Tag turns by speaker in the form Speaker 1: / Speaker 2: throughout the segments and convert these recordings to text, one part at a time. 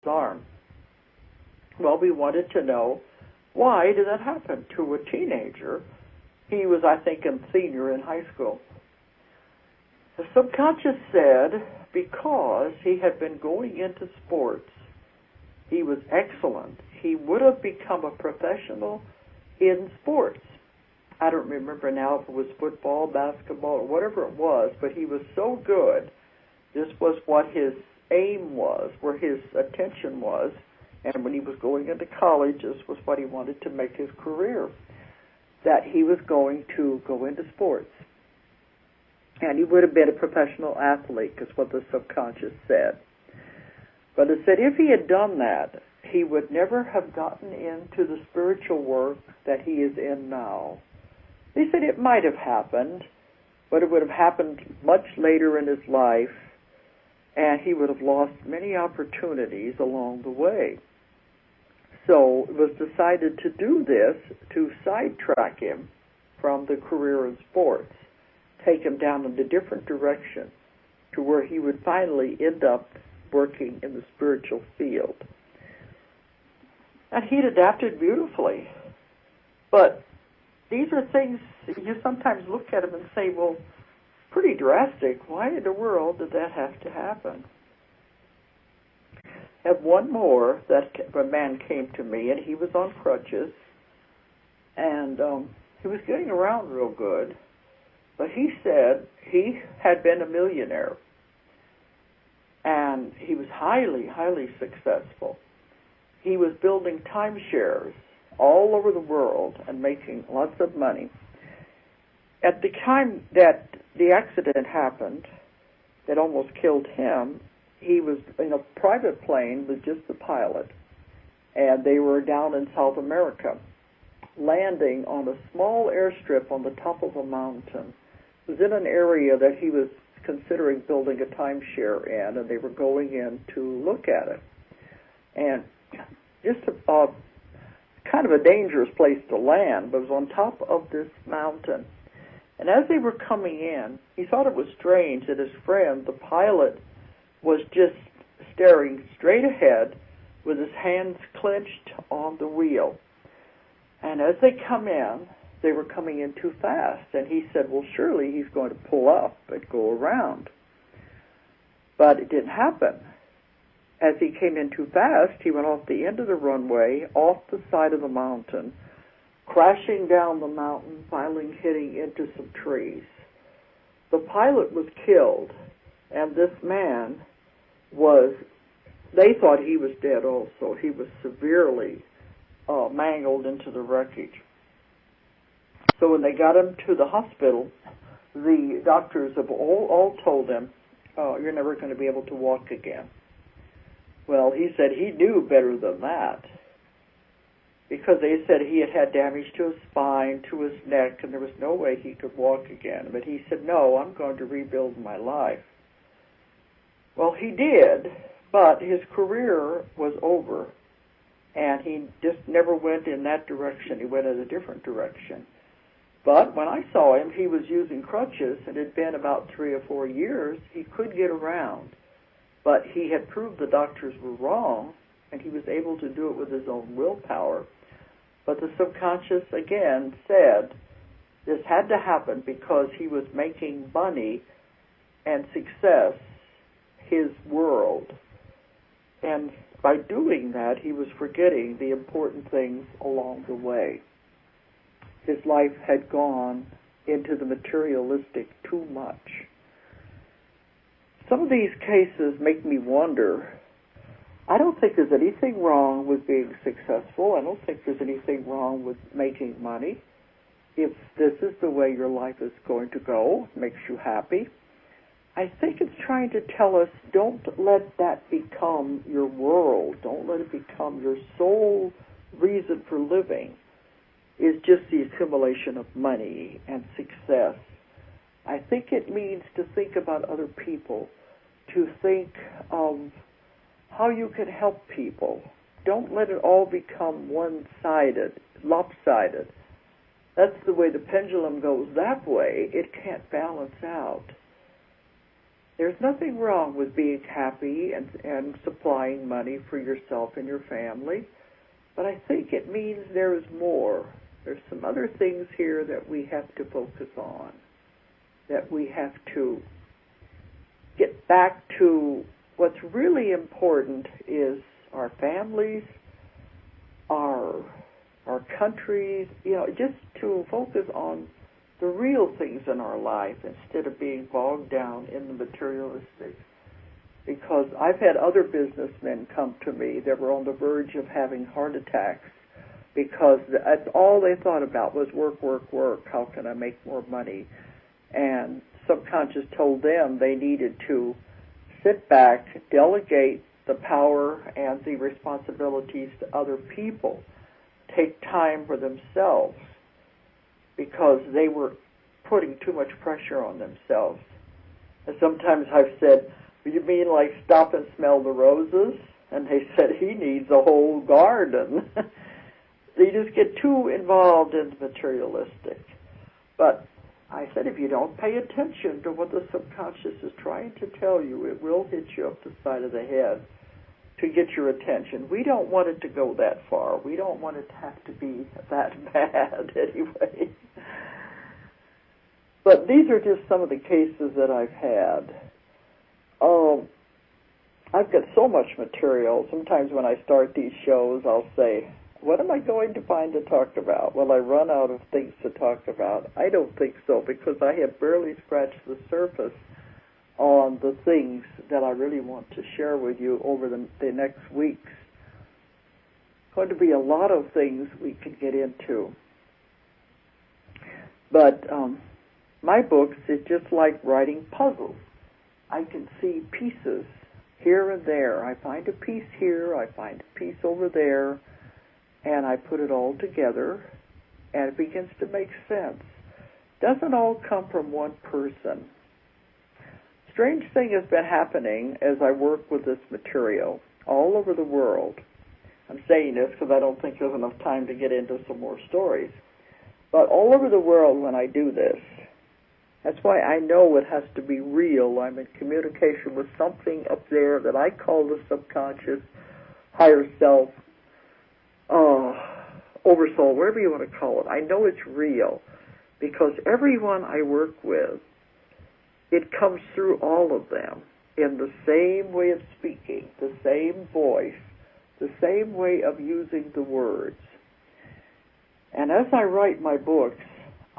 Speaker 1: arm. Well, we wanted to know, why did that happen to a teenager? He was, I think, a senior in high school. The subconscious said because he had been going into sports, he was excellent. He would have become a professional in sports. I don't remember now if it was football, basketball, or whatever it was, but he was so good. This was what his aim was, where his attention was, and when he was going into college, this was what he wanted to make his career, that he was going to go into sports. And he would have been a professional athlete, is what the subconscious said. But it said if he had done that, he would never have gotten into the spiritual work that he is in now. They said it might have happened, but it would have happened much later in his life, and he would have lost many opportunities along the way. So it was decided to do this to sidetrack him from the career in sports, take him down in a different direction to where he would finally end up working in the spiritual field. And he'd adapted beautifully. But these are things you sometimes look at them and say, well, pretty drastic. Why in the world did that have to happen? I have one more that a man came to me, and he was on crutches, and he was getting around real good, but he said he had been a millionaire, and he was highly, highly successful. He was building timeshares all over the world and making lots of money. At the time that the accident happened, that almost killed him, he was in a private plane with just the pilot, and they were down in South America, landing on a small airstrip on the top of a mountain. It was in an area that he was considering building a timeshare in, and they were going in to look at it. And just kind of a dangerous place to land, but it was on top of this mountain. And as they were coming in, he thought it was strange that his friend, the pilot, was just staring straight ahead with his hands clenched on the wheel. And as they come in, they were coming in too fast. And he said, well, surely he's going to pull up and go around. But it didn't happen. As he came in too fast, he went off the end of the runway, off the side of the mountain, crashing down the mountain, finally hitting into some trees. The pilot was killed, and this man they thought he was dead also. He was severely mangled into the wreckage. So when they got him to the hospital, the doctors have all told him, you're never going to be able to walk again. Well, he said he knew better than that, because they said he had had damage to his spine, to his neck, and there was no way he could walk again. But he said, no, I'm going to rebuild my life. Well, he did, but his career was over, and he just never went in that direction. He went in a different direction. But when I saw him, he was using crutches, and it had been about 3 or 4 years. He could get around, but he had proved the doctors were wrong, and he was able to do it with his own willpower. But the subconscious, again, said this had to happen because he was making money and success his world. And by doing that, he was forgetting the important things along the way. His life had gone into the materialistic too much. Some of these cases make me wonder. I don't think there's anything wrong with being successful. I don't think there's anything wrong with making money. If this is the way your life is going to go, it makes you happy. I think it's trying to tell us, don't let that become your world. Don't let it become your sole reason for living, is just the accumulation of money and success. I think it means to think about other people, to think of how you can help people. Don't let it all become one-sided, lopsided. That's the way the pendulum goes that way. It can't balance out. There's nothing wrong with being happy and supplying money for yourself and your family, but I think it means there is more. There's some other things here that we have to focus on, that we have to get back to. What's really important is our families, our countries, just to focus on the real things in our life instead of being bogged down in the materialistic. Because I've had other businessmen come to me that were on the verge of having heart attacks because that's all they thought about was work, work, work. How can I make more money? And subconscious told them they needed to sit back, delegate the power and the responsibilities to other people, take time for themselves, because they were putting too much pressure on themselves. And sometimes I've said, you mean like stop and smell the roses? And they said, he needs a whole garden. They just get too involved in the materialistic. But I said, if you don't pay attention to what the subconscious is trying to tell you, it will hit you up the side of the head to get your attention. We don't want it to go that far. We don't want it to have to be that bad anyway. But these are just some of the cases that I've had. I've got so much material. Sometimes when I start these shows, I'll say, what am I going to find to talk about? Will I run out of things to talk about? I don't think so, because I have barely scratched the surface on the things that I really want to share with you over the next weeks. It's going to be a lot of things we could get into. But my books is just like writing puzzles. I can see pieces here and there. I find a piece here, I find a piece over there, and I put it all together, and it begins to make sense. Doesn't all come from one person. Strange thing has been happening as I work with this material all over the world. I'm saying this because I don't think there's enough time to get into some more stories. But all over the world when I do this, that's why I know it has to be real. I'm in communication with something up there that I call the subconscious, higher self, oversoul, whatever you want to call it. I know it's real because everyone I work with, it comes through all of them in the same way of speaking, the same voice, the same way of using the words. And as I write my books,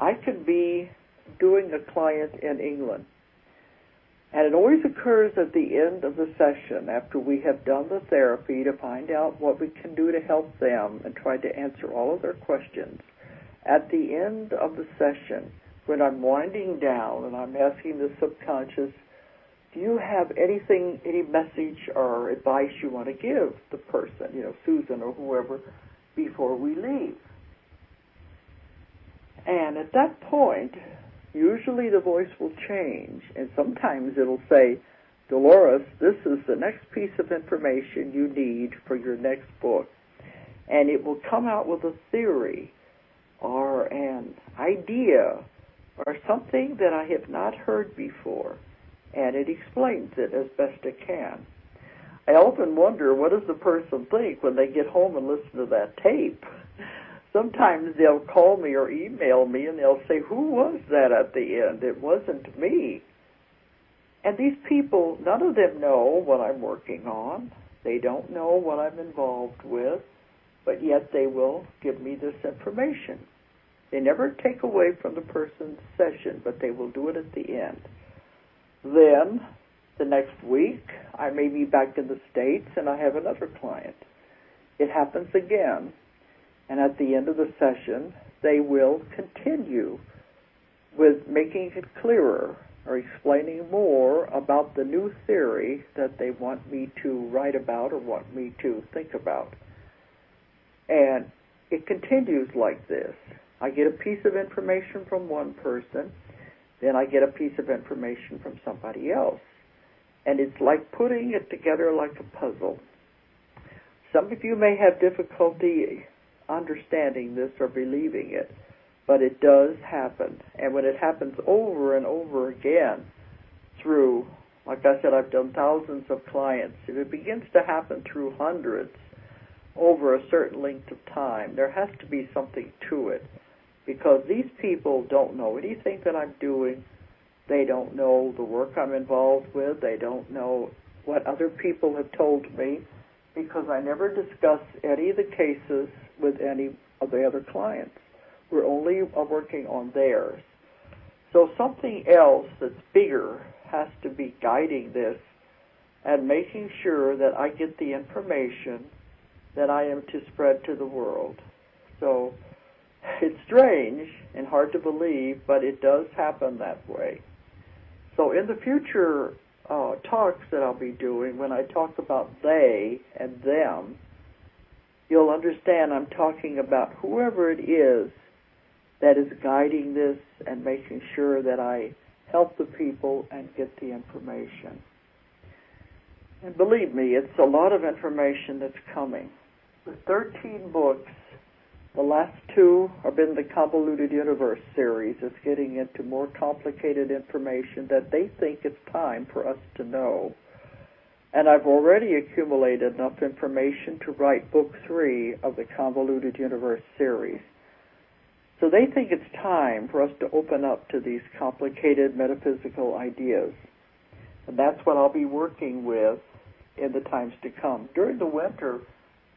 Speaker 1: I could be doing a client in England. And it always occurs at the end of the session, after we have done the therapy, to find out what we can do to help them and try to answer all of their questions. At the end of the session, when I'm winding down and I'm asking the subconscious, do you have anything, any message or advice you want to give the person, Susan or whoever, before we leave? And at that point, usually the voice will change, and sometimes it'll say, Dolores, this is the next piece of information you need for your next book. And it will come out with a theory or an idea or something that I have not heard before, and it explains it as best it can. I often wonder, what does the person think when they get home and listen to that tape? Sometimes they'll call me or email me and they'll say, who was that at the end? It wasn't me. And these people, none of them know what I'm working on. They don't know what I'm involved with, but yet they will give me this information. They never take away from the person's session, but they will do it at the end. Then, the next week, I may be back in the States and I have another client. It happens again. And at the end of the session, they will continue with making it clearer or explaining more about the new theory that they want me to write about or want me to think about. And it continues like this. I get a piece of information from one person, then I get a piece of information from somebody else. And it's like putting it together like a puzzle. Some of you may have difficulty understanding this or believing it, but it does happen. And when it happens over and over again through Like I said, I've done thousands of clients. If it begins to happen through hundreds over a certain length of time, there has to be something to it, because these people don't know anything that I'm doing. They don't know the work I'm involved with. They don't know what other people have told me, because I never discuss any of the cases with any of the other clients. We're only working on theirs. So something else that's bigger has to be guiding this and making sure that I get the information that I am to spread to the world. So it's strange and hard to believe, but it does happen that way. So in the future talks that I'll be doing, when I talk about they and them, you'll understand I'm talking about whoever it is that is guiding this and making sure that I help the people and get the information. And believe me, it's a lot of information that's coming. With 13 books, the last two have been the Convoluted Universe series. It's getting into more complicated information that they think it's time for us to know. And I've already accumulated enough information to write book 3 of the Convoluted Universe series. So they think it's time for us to open up to these complicated metaphysical ideas. And that's what I'll be working with in the times to come. During the winter,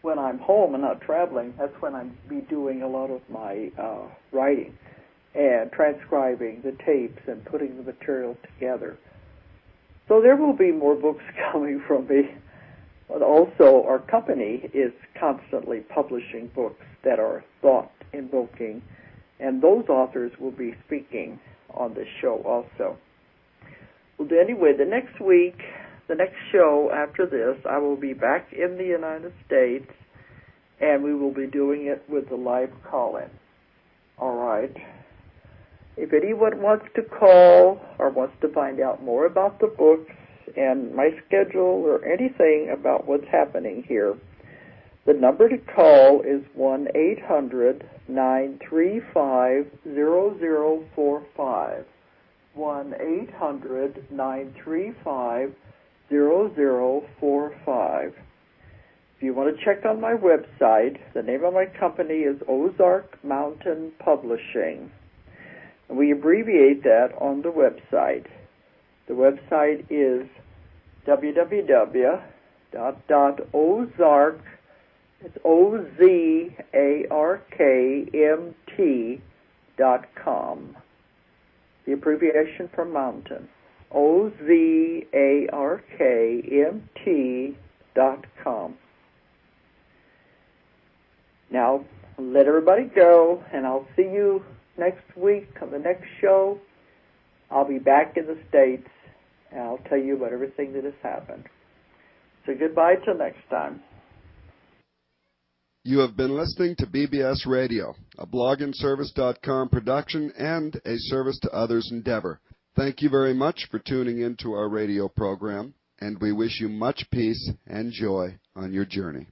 Speaker 1: when I'm home and not traveling, that's when I'll be doing a lot of my writing and transcribing the tapes and putting the material together. So there will be more books coming from me. But also, our company is constantly publishing books that are thought-invoking, and those authors will be speaking on this show also. Well, anyway, the next week, the next show after this, I will be back in the United States, and we will be doing it with the live call-in. All right. If anyone wants to call or wants to find out more about the books and my schedule or anything about what's happening here, the number to call is 1-800-935-0045. 1-800-935-0045. If you want to check on my website, the name of my company is Ozark Mountain Publishing. And we abbreviate that on the website. The website is www.ozark, it's OZARKMT.com. The abbreviation for mountain. OZARKMT.com. Now, let everybody go, and I'll see you next week on the next show. I'll be back in the States, and I'll tell you about everything that has happened. So goodbye till next time.
Speaker 2: You have been listening to BBS Radio, a blogandservice.com production and a service to others endeavor. Thank you very much for tuning in to our radio program, and we wish you much peace and joy on your journey.